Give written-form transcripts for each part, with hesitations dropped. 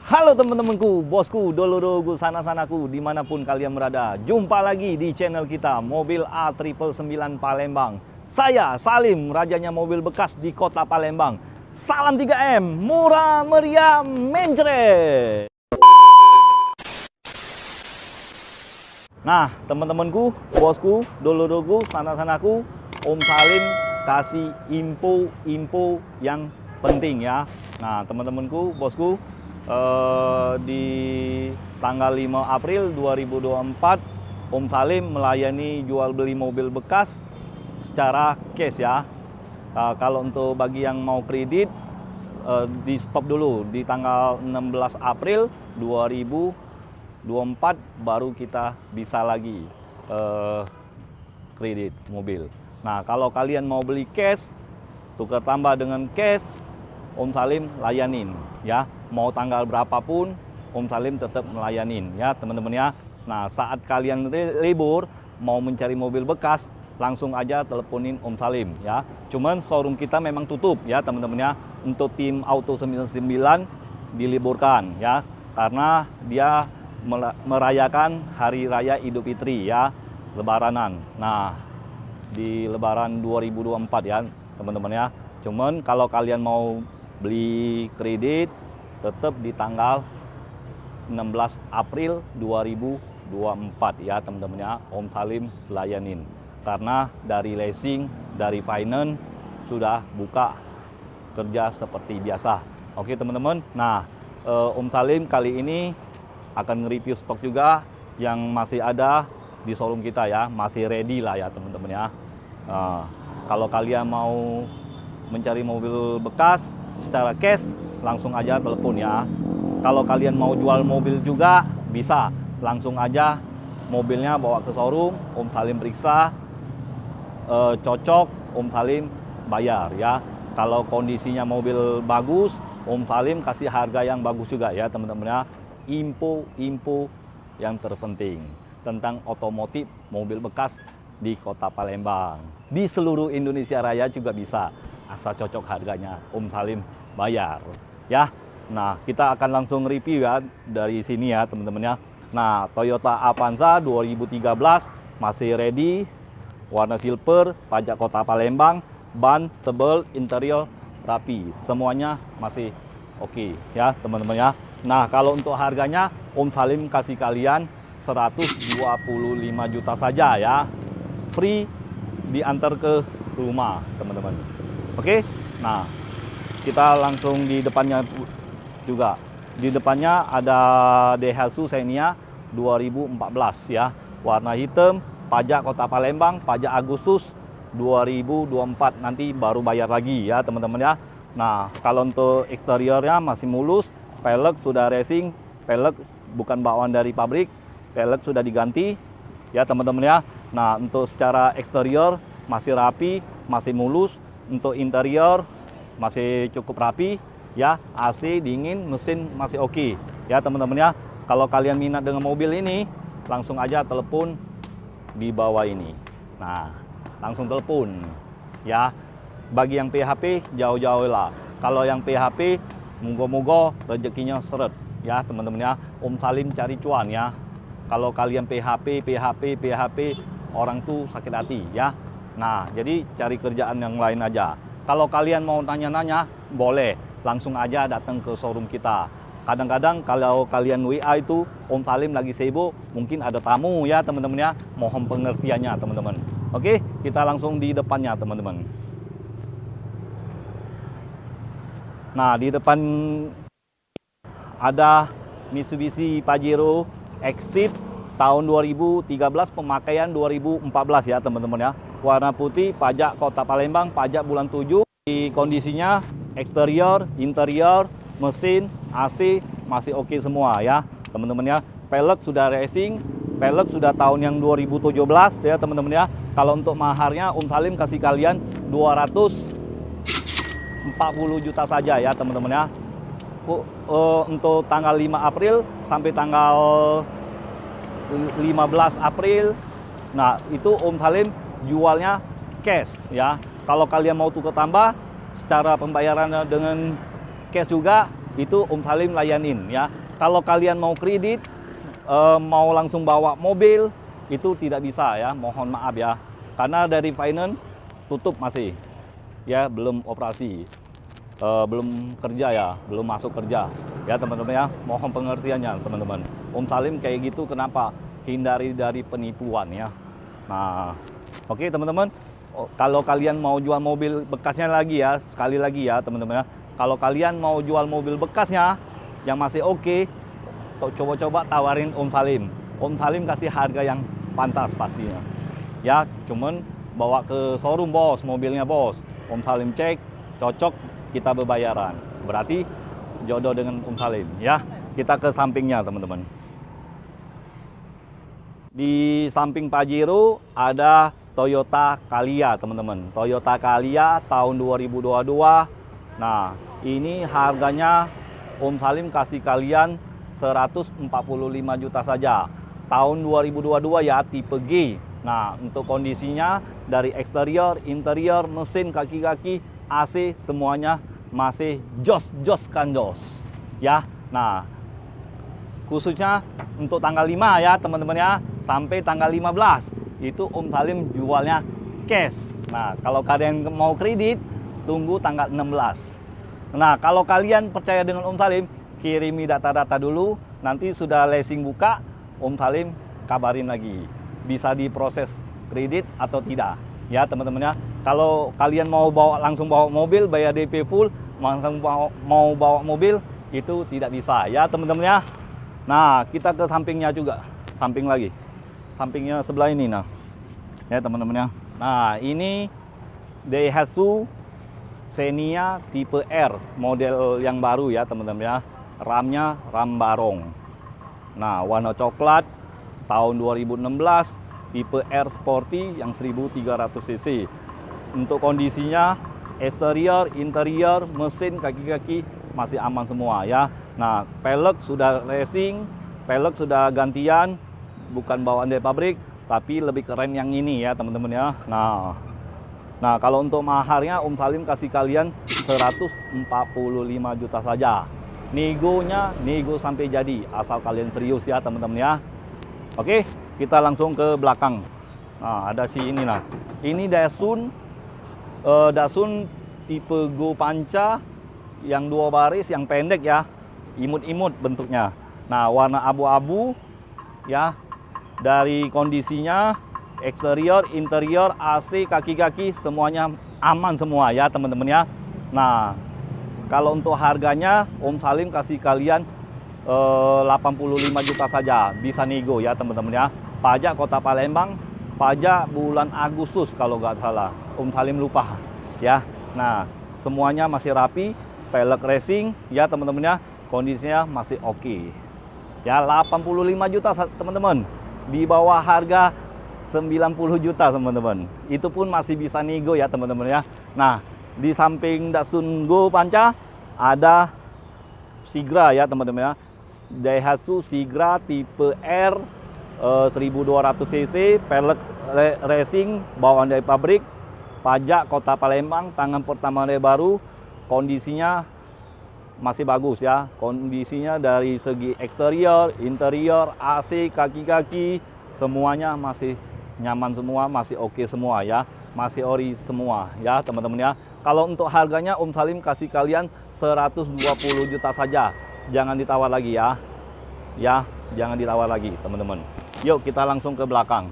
Halo teman-temanku, bosku, dulur-dulurku, sana-sanaku, dimanapun kalian berada. Jumpa lagi di channel kita, Mobil A999 Palembang. Saya, Salim, rajanya mobil bekas di kota Palembang. Salam 3M, murah meriah, mencret. Nah, teman-temanku, bosku, dulur-dulurku, sana-sanaku, Om Salim kasih info yang penting ya. Nah, teman-temanku, bosku, di tanggal 5 April 2024 Om Salim melayani jual beli mobil bekas secara cash ya. Kalau untuk bagi yang mau kredit di stop dulu di tanggal 16 April 2024 baru kita bisa lagi kredit mobil. Nah, kalau kalian mau beli cash, tukar tambah dengan cash, Om Salim layanin ya. Mau tanggal berapapun Om Salim tetap melayanin ya teman-teman ya. Nah, saat kalian libur mau mencari mobil bekas, langsung aja teleponin Om Salim ya. Cuman showroom kita memang tutup ya teman-teman ya. Untuk tim Auto 99 diliburkan ya, karena dia merayakan hari raya Idul Fitri ya, Lebaranan. Nah, di Lebaran 2024 ya teman-teman ya. Cuman kalau kalian mau beli kredit tetap di tanggal 16 April 2024 ya teman-teman ya. Om Salim layanin karena dari leasing, dari finance sudah buka kerja seperti biasa. Oke teman-teman. Nah, Om Salim kali ini akan nge-review stok juga yang masih ada di showroom kita ya, masih ready lah ya teman-teman ya. Kalau kalian mau mencari mobil bekas secara cash, langsung aja telepon ya. Kalau kalian mau jual mobil juga bisa, langsung aja mobilnya bawa ke showroom, Om Salim periksa, cocok, Om Salim bayar ya. Kalau kondisinya mobil bagus, Om Salim kasih harga yang bagus juga ya teman-teman ya. Info yang terpenting tentang otomotif mobil bekas di kota Palembang. Di seluruh Indonesia Raya juga bisa, asal cocok harganya, Om Salim bayar ya. Nah, kita akan langsung review ya dari sini ya teman-teman ya. Nah, Toyota Avanza 2013 masih ready, warna silver, pajak kota Palembang, ban tebal, interior rapi, semuanya masih oke ya teman-teman ya. Nah, kalau untuk harganya Om Salim kasih kalian 125 juta saja ya, free diantar ke rumah teman-teman. Oke. Nah, kita langsung di depannya juga. Di depannya ada Daihatsu Xenia 2014 ya. Warna hitam, pajak kota Palembang, pajak Agustus 2024. Nanti baru bayar lagi ya teman-teman ya. Nah, kalau untuk eksteriornya masih mulus, pelek sudah racing, pelek bukan bawaan dari pabrik, pelek sudah diganti ya teman-teman ya. Nah, untuk secara eksterior masih rapi, masih mulus. Untuk interior masih cukup rapi ya, AC dingin, mesin masih oke ya teman-teman ya. Kalau kalian minat dengan mobil ini, langsung aja telepon di bawah ini. Nah, langsung telepon ya. Bagi yang PHP jauh-jauh lah. Kalau yang PHP moga-moga rezekinya seret ya teman-teman ya. Om Salim cari cuan ya. Kalau kalian PHP orang tuh sakit hati ya. Nah, jadi cari kerjaan yang lain aja. Kalau kalian mau tanya-nanya, boleh langsung aja datang ke showroom kita. Kadang-kadang kalau kalian WA itu Om Salim lagi sibuk, mungkin ada tamu ya teman-teman ya. Mohon pengertiannya teman-teman. Oke, kita langsung di depannya teman-teman. Nah, di depan ada Mitsubishi Pajero Exit tahun 2013, pemakaian 2014 ya teman-teman ya. Warna putih, pajak kota Palembang, pajak bulan 7. Di kondisinya eksterior, interior, mesin, AC masih oke semua ya teman-teman ya. Pelek sudah racing, pelek sudah tahun yang 2017 ya teman-teman ya. Kalau untuk maharnya Om Salim kasih kalian 240 juta saja ya teman-teman ya. Untuk tanggal 5 April sampai tanggal 15 April. Nah, itu Om Salim jualnya cash ya. Kalau kalian mau tukar tambah secara pembayarannya dengan cash juga, itu Om Salim layanin ya. Kalau kalian mau kredit, mau langsung bawa mobil, itu tidak bisa ya, mohon maaf ya. Karena dari finance tutup masih, ya belum operasi, belum kerja ya, belum masuk kerja. Ya teman-teman ya, mohon pengertiannya teman-teman. Om Salim kayak gitu kenapa? Hindari dari penipuan ya. Nah, oke teman-teman, kalau kalian mau jual mobil bekasnya lagi ya, sekali lagi ya teman-teman ya. Kalau kalian mau jual mobil bekasnya yang masih oke, coba-coba tawarin Om Salim. Om Salim kasih harga yang pantas pastinya. Ya, cuman bawa ke showroom bos, mobilnya bos. Om Salim cek, cocok, kita berbayaran. Berarti jodoh dengan Om Salim ya. Kita ke sampingnya teman-teman. Di samping Pajero ada Toyota Calya teman-teman. Toyota Calya tahun 2022. Nah, ini harganya Om Salim kasih kalian 145 juta saja. Tahun 2022 ya, tipe G. Nah, untuk kondisinya dari eksterior, interior, mesin, kaki-kaki, AC semuanya masih jos kan jos. Ya. Nah, khususnya untuk tanggal 5 ya, teman-teman ya, sampai tanggal 15 itu Om Salim jualnya cash. Nah, kalau kalian mau kredit, tunggu tanggal 16. Nah, kalau kalian percaya dengan Om Salim, kirimi data-data dulu, nanti sudah leasing buka, Om Salim kabarin lagi. Bisa diproses kredit atau tidak. Ya, teman-teman ya. Kalau kalian mau langsung bawa mobil, bayar DP full, langsung mau bawa mobil, itu tidak bisa ya, teman-teman ya. Nah, kita ke sampingnya juga. Samping lagi. Sampingnya sebelah ini nah. Ya, teman-teman ya. Nah, ini Daihatsu Xenia tipe R, model yang baru ya teman-teman ya. RAM-nya RAM Barong. Nah, warna coklat, tahun 2016, tipe R Sporty yang 1300 cc. Untuk kondisinya, eksterior, interior, mesin, kaki-kaki masih aman semua ya. Nah, pelek sudah racing, pelek sudah gantian, bukan bawaan dari pabrik, tapi lebih keren yang ini ya teman-teman ya. Nah, kalau untuk maharnya Om Salim kasih kalian 145 juta saja. Negonya, nego sampai jadi, asal kalian serius ya teman-teman ya. Oke, kita langsung ke belakang. Nah, ada si ini nah. Ini Datsun tipe Go Panca yang 2 baris, yang pendek ya. Imut-imut bentuknya. Nah, warna abu-abu ya. Dari kondisinya, eksterior, interior, AC, kaki-kaki semuanya aman semua ya teman-teman ya. Nah, kalau untuk harganya Om Salim kasih kalian 85 juta saja, bisa nego ya teman-teman ya. Pajak Kota Palembang, pajak bulan Agustus kalau nggak salah. Om Salim lupa ya. Nah, semuanya masih rapi, pelek racing ya teman-teman ya. Kondisinya masih oke. Ya, 85 juta teman-teman. Di bawah harga 90 juta teman-teman. Itu pun masih bisa nego ya teman-teman ya. Nah, di samping Datsun Go Panca ada Sigra ya teman-teman ya. Daihatsu Sigra tipe R 1200 cc, pelek racing, bawaan dari pabrik, pajak Kota Palembang, tangan pertama dari baru, kondisinya masih bagus ya. Kondisinya dari segi eksterior, interior, AC, kaki-kaki semuanya masih nyaman semua, masih oke semua ya, masih ori semua ya teman-teman ya. Kalau untuk harganya Om Salim kasih kalian 120 juta saja, jangan ditawar lagi ya. Ya, jangan ditawar lagi teman-teman. Yuk kita langsung ke belakang.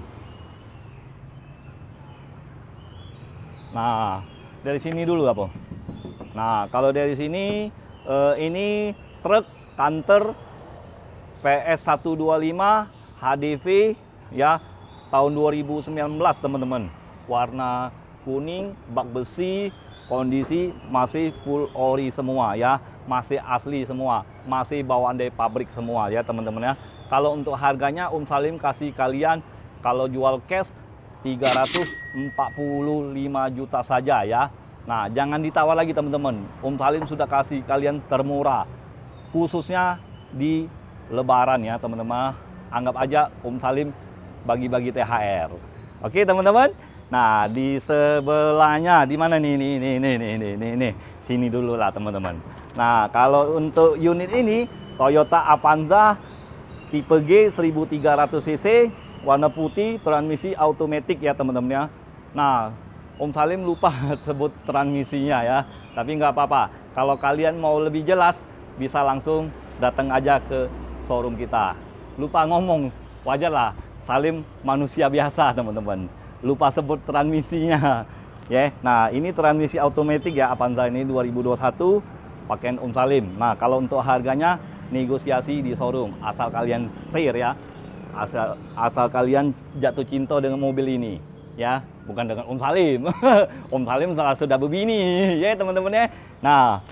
Nah, dari sini dulu apa? Nah, kalau dari sini ini truk Canter PS125 HDV ya, tahun 2019 teman-teman. Warna kuning, bak besi, kondisi masih full ori semua ya, masih asli semua, masih bawaan dari pabrik semua ya teman-teman ya. Kalau untuk harganya Om Salim kasih kalian kalau jual cash 345 juta saja ya. Nah, jangan ditawar lagi teman-teman. Om Salim sudah kasih kalian termurah, khususnya di Lebaran ya teman-teman. Anggap aja Om Salim bagi-bagi THR. Oke teman-teman. Nah, di sebelahnya di mana nih? Nih. Sini dulu lah teman-teman. Nah, kalau untuk unit ini Toyota Avanza tipe G 1300 cc, warna putih, transmisi automatic ya teman-teman ya. Nah, Om Salim lupa sebut transmisinya ya, tapi nggak apa-apa. Kalau kalian mau lebih jelas, bisa langsung datang aja ke showroom kita. Lupa ngomong, wajar lah. Salim manusia biasa teman-teman. Lupa sebut transmisinya. Ya, nah ini transmisi automatic ya Avanza ini 2021 pakaian Om Salim. Nah kalau untuk harganya negosiasi di showroom, asal kalian share ya, asal kalian jatuh cinta dengan mobil ini ya, bukan dengan Om Salim. Om Salim sudah begini ya teman-teman ya. Nah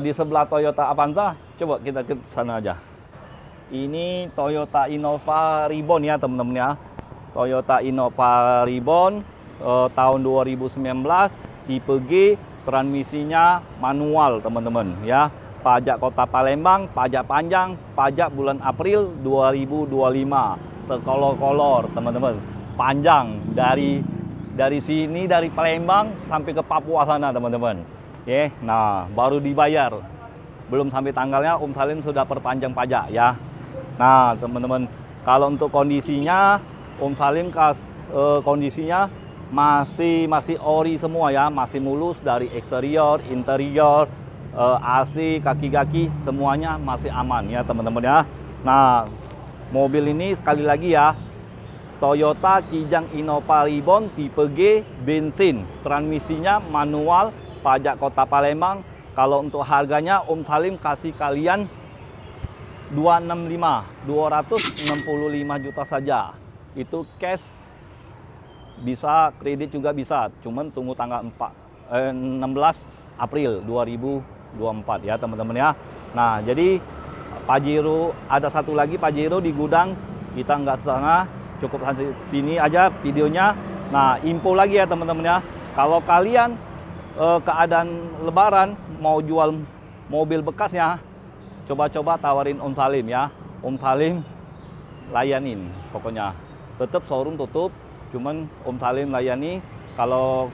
di sebelah Toyota Avanza, coba kita ke sana aja. Ini Toyota Innova Reborn ya teman-teman ya. Toyota Innova Reborn tahun 2019 tipe G, transmisinya manual teman-teman ya. Pajak Kota Palembang, pajak panjang, pajak bulan April 2025. Terkolor-kolor teman-teman. Panjang dari sini dari Palembang sampai ke Papua sana teman-teman. Ya, nah baru dibayar. Belum sampai tanggalnya Om Salim sudah perpanjang pajak ya. Nah, teman-teman, kalau untuk kondisinya Om Salim kondisinya masih ori semua ya, masih mulus dari eksterior, interior, AC, kaki-kaki semuanya masih aman ya teman-teman ya. Nah, mobil ini sekali lagi ya, Toyota Kijang Innova Reborn tipe G bensin, transmisinya manual, pajak Kota Palembang. Kalau untuk harganya Om Salim kasih kalian 265 juta saja. Itu cash, bisa kredit juga bisa, cuman tunggu tanggal 16 April 2024 ya teman-teman ya. Nah jadi Pajero ada satu lagi Pajero di gudang, kita nggak sana, cukup sampai sini aja videonya. Nah info lagi ya teman-teman ya, kalau kalian keadaan lebaran mau jual mobil bekasnya, coba-coba tawarin Om Salim ya. Om Salim layanin pokoknya. Tetap showroom tutup, cuman Om Salim layani. Kalau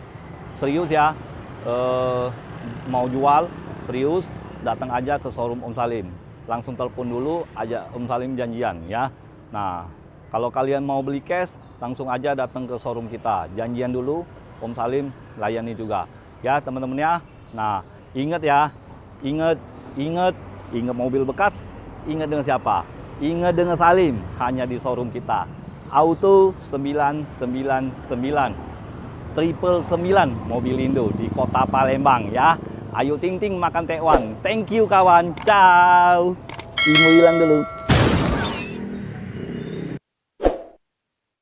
serius ya, mau jual serius, datang aja ke showroom Om Salim. Langsung telepon dulu aja Om Salim janjian ya. Nah, kalau kalian mau beli cash, langsung aja datang ke showroom kita. Janjian dulu, Om Salim layani juga. Ya teman-teman ya. Nah, ingat ya, ingat mobil bekas, ingat dengan siapa? Ingat dengan Salim, hanya di showroom kita. Auto 999 999 Mobilindo di Kota Palembang ya. Ayo ting ting makan tekwan. Thank you kawan. Ciao. Imu hilang dulu.